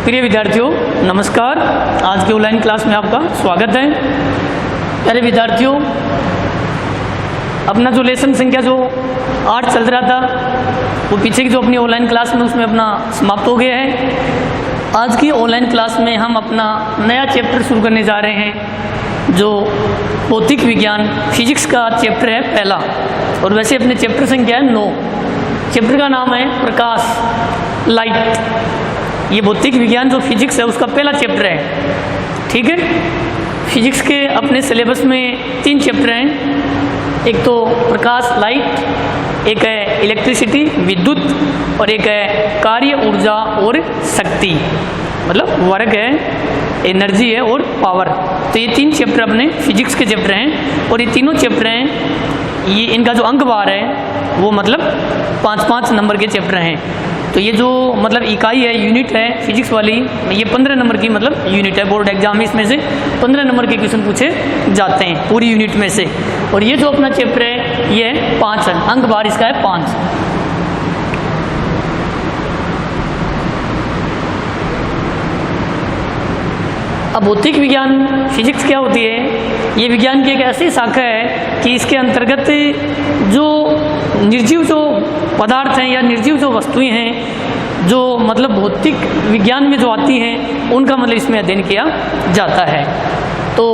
प्रिय विद्यार्थियों नमस्कार। आज की ऑनलाइन क्लास में आपका स्वागत है। प्यारे विद्यार्थियों, अपना जो लेसन संख्या जो 8 चल रहा था वो पीछे की जो अपनी ऑनलाइन क्लास में उसमें अपना समाप्त हो गया है। आज की ऑनलाइन क्लास में हम अपना नया चैप्टर शुरू करने जा रहे हैं जो भौतिक विज्ञान फिजिक्स का चैप्टर है पहला। और वैसे अपने चैप्टर संख्या है 9। चैप्टर का नाम है प्रकाश, लाइट। ये भौतिक विज्ञान जो फिजिक्स है उसका पहला चैप्टर है। ठीक है, फिजिक्स के अपने सिलेबस में 3 चैप्टर हैं। एक तो प्रकाश, लाइट, एक है इलेक्ट्रिसिटी, विद्युत, और एक है कार्य, ऊर्जा और शक्ति, मतलब वर्क है, एनर्जी है और पावर। तो ये 3 चैप्टर अपने फिजिक्स के चैप्टर हैं। और ये तीनों चैप्टर हैं, ये इनका जो अंक भार है वो मतलब 5-5 नंबर के चैप्टर हैं। तो ये जो मतलब इकाई है, यूनिट है फिजिक्स वाली, ये 15 नंबर की मतलब यूनिट है। बोर्ड एग्जाम में इसमें से 15 नंबर के क्वेश्चन पूछे जाते हैं पूरी यूनिट में से। और ये जो अपना चैप्टर है ये 5 अंक भार इसका है 5। अब भौतिक विज्ञान फिजिक्स क्या होती है? ये विज्ञान की एक ऐसी शाखा है कि इसके अंतर्गत जो निर्जीव जो पदार्थ हैं या निर्जीव जो वस्तुएं हैं जो मतलब भौतिक विज्ञान में जो आती हैं उनका मतलब इसमें अध्ययन किया जाता है। तो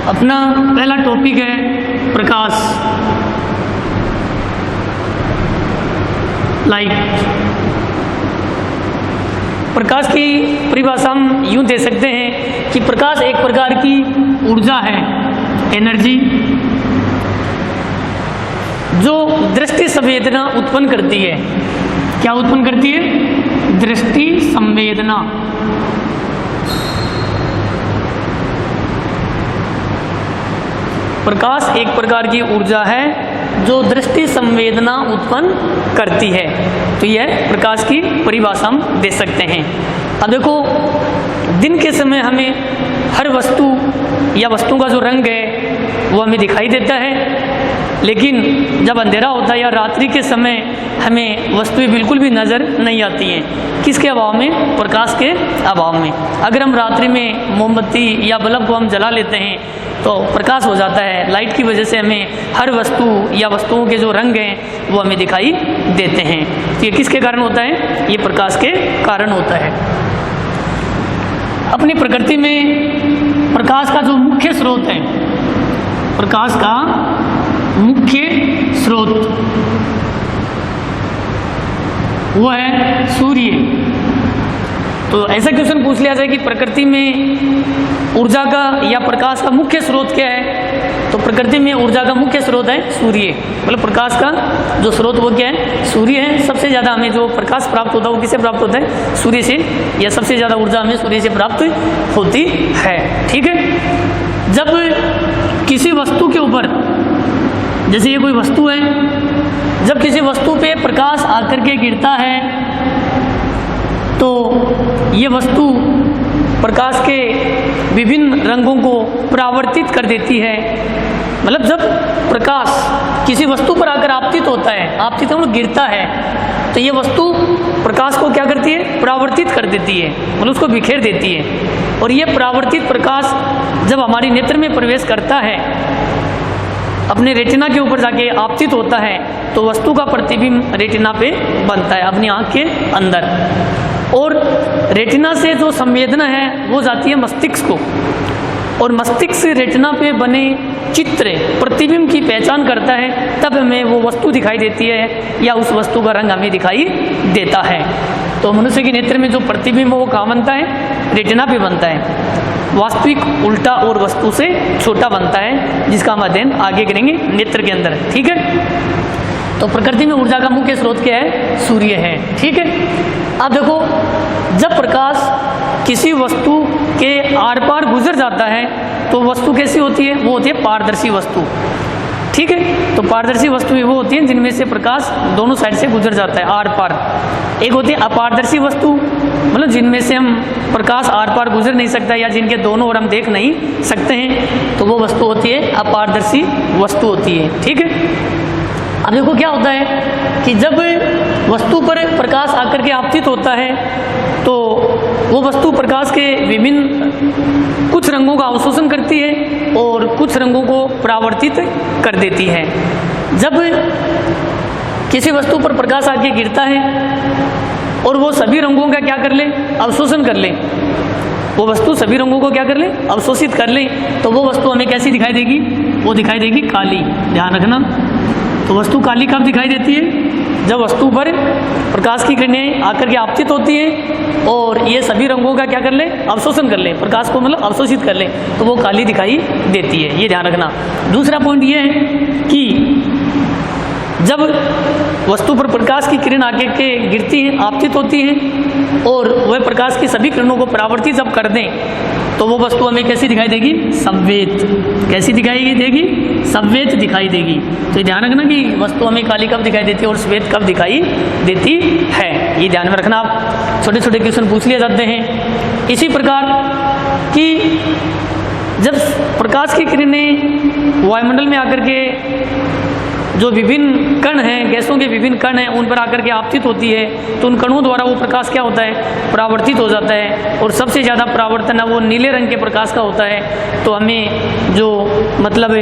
अपना पहला टॉपिक है प्रकाश, लाइट। प्रकाश की परिभाषा हम यूँ दे सकते हैं कि प्रकाश एक प्रकार की ऊर्जा है, एनर्जी, जो दृष्टि संवेदना उत्पन्न करती है। क्या उत्पन्न करती है? दृष्टि संवेदना। प्रकाश एक प्रकार की ऊर्जा है जो दृष्टि संवेदना उत्पन्न करती है। तो यह प्रकाश की परिभाषा हम दे सकते हैं। अब देखो, दिन के समय हमें हर वस्तु या वस्तु का जो रंग है वो हमें दिखाई देता है, लेकिन जब अंधेरा होता है या रात्रि के समय हमें वस्तुएं बिल्कुल भी नज़र नहीं आती हैं। किसके अभाव में? प्रकाश के अभाव में। अगर हम रात्रि में मोमबत्ती या बल्ब को हम जला लेते हैं तो प्रकाश हो जाता है। लाइट की वजह से हमें हर वस्तु या वस्तुओं के जो रंग हैं वो हमें दिखाई देते हैं। तो ये किसके कारण होता है? ये प्रकाश के कारण होता है। अपनी प्रकृति में प्रकाश का जो मुख्य स्रोत है, प्रकाश का मुख्य स्रोत वो है सूर्य। तो ऐसा क्वेश्चन पूछ लिया जाए कि प्रकृति में ऊर्जा का या प्रकाश का मुख्य स्रोत क्या है, तो प्रकृति में ऊर्जा का मुख्य स्रोत है सूर्य। मतलब प्रकाश का जो स्रोत वो क्या है? सूर्य है। सबसे ज़्यादा हमें जो प्रकाश प्राप्त होता है वो किससे प्राप्त होता है? सूर्य से। या सबसे ज़्यादा ऊर्जा हमें सूर्य से प्राप्त होती है। ठीक है, जब किसी वस्तु के ऊपर, जैसे ये कोई वस्तु है, जब किसी वस्तु पे प्रकाश आकर के गिरता है तो ये वस्तु प्रकाश के विभिन्न रंगों को परावर्तित कर देती है। मतलब जब प्रकाश किसी वस्तु पर आकर आपतित होता है, आपतित मतलब गिरता है, तो ये वस्तु प्रकाश को क्या करती है? परावर्तित कर देती है, मतलब उसको बिखेर देती है। और ये परावर्तित प्रकाश जब हमारी नेत्र में प्रवेश करता है, अपने रेटिना के ऊपर जाके आपतित होता है, तो वस्तु का प्रतिबिंब रेटिना पे बनता है अपनी आँख के अंदर। और रेटिना से जो संवेदना है वो जाती है मस्तिष्क को, और मस्तिष्क रेटिना पे बने चित्र प्रतिबिंब की पहचान करता है, तब हमें वो वस्तु दिखाई देती है या उस वस्तु का रंग हमें दिखाई देता है। तो मनुष्य के नेत्र में जो प्रतिबिंब वो कहाँ बनता है? रेटिना पे बनता है। वास्तविक उल्टा और वस्तु से छोटा बनता है, जिसका हम अध्ययन आगे करेंगे नेत्र के अंदर। ठीक है, तो प्रकृति में ऊर्जा का मुख्य स्रोत क्या है? सूर्य है। ठीक है, अब देखो, जब प्रकाश किसी वस्तु के आर पार गुजर जाता है तो वस्तु कैसी होती है? वो होती है पारदर्शी वस्तु। ठीक है। तो पारदर्शी वस्तुएं वो होती हैं जिनमें से प्रकाश दोनों साइड से गुजर जाता है, आर पार। एक होती है अपारदर्शी वस्तु, मतलब जिनमें से हम प्रकाश आर पार गुजर नहीं सकता या जिनके दोनों ओर हम देख नहीं सकते हैं, तो वो वस्तु होती है अपारदर्शी वस्तु होती है। ठीक है। अब देखो क्या होता है कि जब वस्तु पर प्रकाश आकर के आपतित होता है तो वो वस्तु प्रकाश के विभिन्न कुछ रंगों का अवशोषण करती है और कुछ रंगों को परावर्तित कर देती है। जब किसी वस्तु पर प्रकाश आके गिरता है और वो सभी रंगों का क्या कर ले, अवशोषण कर ले, वो वस्तु सभी रंगों को क्या कर ले, अवशोषित कर ले, तो वो वस्तु हमें कैसी दिखाई देगी, वो दिखाई देगी काली। ध्यान रखना। तो वस्तु काली कब दिखाई देती है, जब वस्तु पर प्रकाश की किरणें आकर के आपतित होती हैं और ये सभी रंगों का क्या कर ले, अवशोषण कर ले, प्रकाश को मतलब अवशोषित कर ले, तो वो काली दिखाई देती है। ये ध्यान रखना। दूसरा पॉइंट ये है कि जब वस्तु पर प्रकाश की किरण आके के गिरती है, आपतित होती है और वह प्रकाश की सभी किरणों को परावर्तित जब कर दें, तो वो वस्तु हमें कैसी दिखाई देगी, संवेत। कैसी दिखाई देगी, संवेत दिखाई देगी। तो ये ध्यान रखना कि वस्तु हमें काली कब दिखाई देती है और श्वेत कब दिखाई देती है, ये ध्यान में रखना। आप छोटे छोटे क्वेश्चन पूछ लिए जाते हैं। इसी प्रकार कि जब प्रकाश की किरणें वायुमंडल में आकर के जो विभिन्न कण हैं, गैसों के विभिन्न कण हैं, उन पर आकर के आपतित होती है, तो उन कणों द्वारा वो प्रकाश क्या होता है, परावर्तित हो जाता है। और सबसे ज़्यादा परावर्तन है वो नीले रंग के प्रकाश का होता है। तो हमें जो मतलब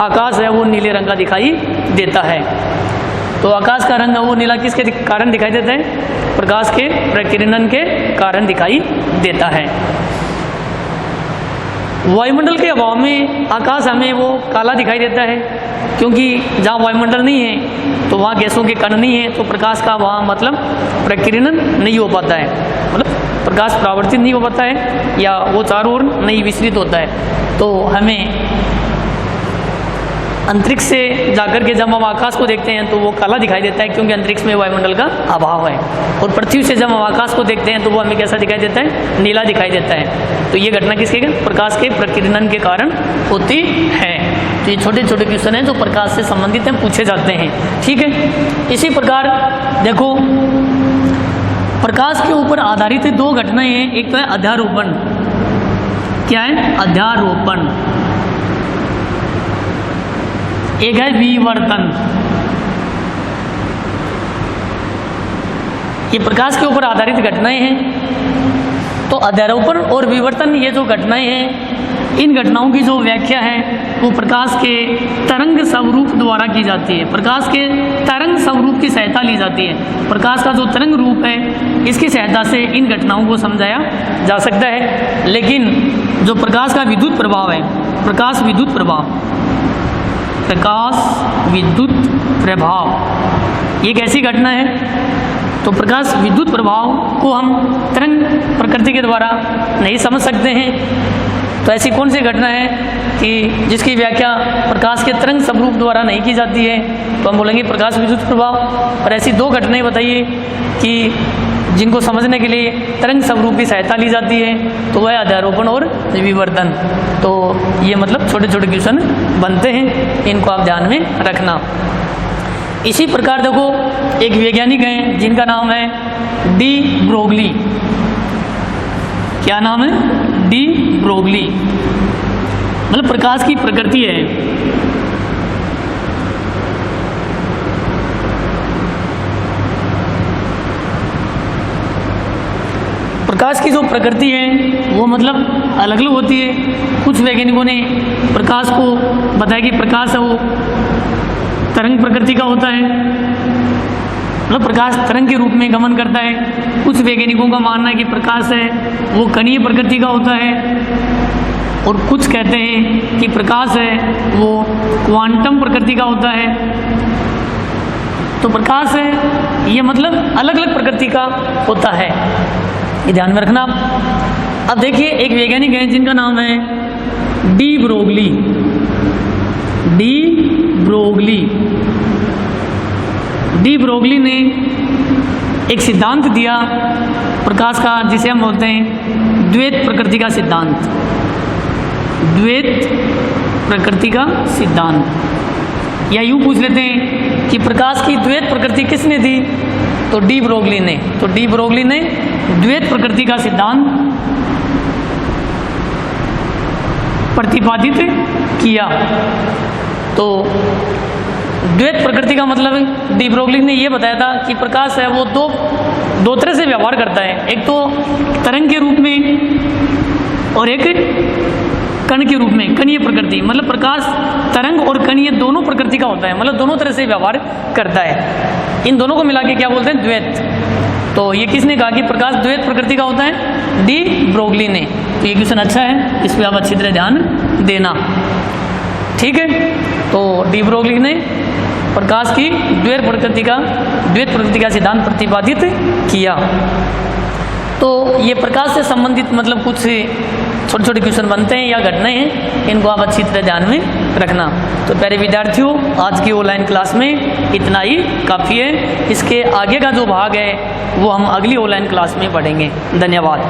आकाश है वो नीले रंग का दिखाई देता है। तो आकाश का रंग वो नीला किसके कारण दिखाई देता है, प्रकाश के प्रकीर्णन के कारण दिखाई देता है। वायुमंडल के अभाव में आकाश हमें वो काला दिखाई देता है, क्योंकि जहाँ वायुमंडल नहीं है तो वहाँ गैसों के कण नहीं है, तो प्रकाश का वहाँ मतलब प्रकीर्णन नहीं हो पाता है, मतलब प्रकाश परावर्तित नहीं हो पाता है या वो चारों ओर नहीं विस्तृत होता है। तो हमें अंतरिक्ष से जाकर के जब हम आकाश को देखते हैं तो वो काला दिखाई देता है, क्योंकि अंतरिक्ष में वायुमंडल का अभाव है। और पृथ्वी से जब हम आकाश को देखते हैं तो वो हमें कैसा दिखाई देता है, नीला दिखाई देता है। तो ये घटना किसके प्रकाश के प्रकीर्णन के कारण होती है। तो ये छोटे छोटे क्वेश्चन हैं जो प्रकाश से संबंधित हैं, पूछे जाते हैं। ठीक है। इसी प्रकार देखो प्रकाश के ऊपर आधारित दो घटनाएं हैं। एक तो है अध्यारोपण। क्या है, अध्यारोपण। एक है विवर्तन। ये प्रकाश के ऊपर आधारित घटनाएं हैं। तो अध्यारोपण और विवर्तन ये जो घटनाएं हैं, इन घटनाओं की जो व्याख्या है वो प्रकाश के तरंग स्वरूप द्वारा की जाती है। प्रकाश के तरंग स्वरूप की सहायता ली जाती है। प्रकाश का जो तरंग रूप है इसकी सहायता से इन घटनाओं को समझाया जा सकता है। लेकिन जो प्रकाश का विद्युत प्रभाव है, प्रकाश विद्युत प्रभाव, प्रकाश विद्युत प्रभाव, ये कैसी घटना है, तो प्रकाश विद्युत प्रभाव को हम तरंग प्रकृति के द्वारा नहीं समझ सकते हैं। तो ऐसी कौन सी घटना है कि जिसकी व्याख्या प्रकाश के तरंग स्वरूप द्वारा नहीं की जाती है, तो हम बोलेंगे प्रकाश विद्युत प्रभाव। और ऐसी दो घटनाएं बताइए कि जिनको समझने के लिए तरंग स्वरूप की सहायता ली जाती है, तो वह अध्यारोपण और विवर्तन। तो ये मतलब छोटे छोटे क्वेश्चन बनते हैं, इनको आप ध्यान में रखना। इसी प्रकार देखो एक वैज्ञानिक हैं जिनका नाम है डी ब्रोगली। क्या नाम है, डी ब्रोगली। मतलब प्रकाश की प्रकृति है। प्रकाश की जो प्रकृति है वो मतलब अलग अलग होती है। कुछ वैज्ञानिकों ने प्रकाश को बताया कि प्रकाश है वो तरंग प्रकृति का होता है, मतलब प्रकाश तरंग के रूप में गमन करता है। कुछ वैज्ञानिकों का मानना है कि प्रकाश है वो कणीय प्रकृति का होता है। और कुछ कहते हैं कि प्रकाश है वो क्वांटम प्रकृति का होता है। तो प्रकाश है ये मतलब अलग अलग प्रकृति का होता है, ये ध्यान में रखना। अब देखिए एक वैज्ञानिक है जिनका नाम है de Broglie. De Broglie. De Broglie ने एक सिद्धांत दिया प्रकाश का, जिसे हम बोलते हैं द्वैत प्रकृति का सिद्धांत। द्वैत प्रकृति का सिद्धांत। या यूँ पूछ लेते हैं कि प्रकाश की द्वैत प्रकृति किसने दी, तो डी ब्रोगली ने। तो डी ब्रोगली ने द्वैत प्रकृति का सिद्धांत प्रतिपादित किया। तो द्वैत प्रकृति का मतलब डी ब्रोगली ने ये बताया था कि प्रकाश है वो दो तरह से व्यवहार करता है, एक तो तरंग के रूप में और एक कण के रूप में, कणीय प्रकृति। मतलब प्रकाश तरंग और कणीय दोनों प्रकृति का होता है, मतलब दोनों तरह से व्यवहार करता है। इन दोनों को मिला के क्या बोलते हैं, द्वैत। तो ये किसने कहा कि प्रकाश द्वैत प्रकृति का होता है, डी ब्रोगली ने। तो ये क्वेश्चन अच्छा है, इस पर आप अच्छी तरह ध्यान देना, ठीक है। तो डी ब्रोगली ने प्रकाश की द्वैत प्रकृति का सिद्धांत प्रतिपादित किया। तो ये प्रकाश से संबंधित मतलब कुछ छोटे छोटे क्वेश्चन बनते हैं या घटनाएं हैं, इनको आप अच्छी तरह ध्यान में रखना। तो प्यारे विद्यार्थियों, आज की ऑनलाइन क्लास में इतना ही काफ़ी है। इसके आगे का जो भाग है वो हम अगली ऑनलाइन क्लास में पढ़ेंगे। धन्यवाद।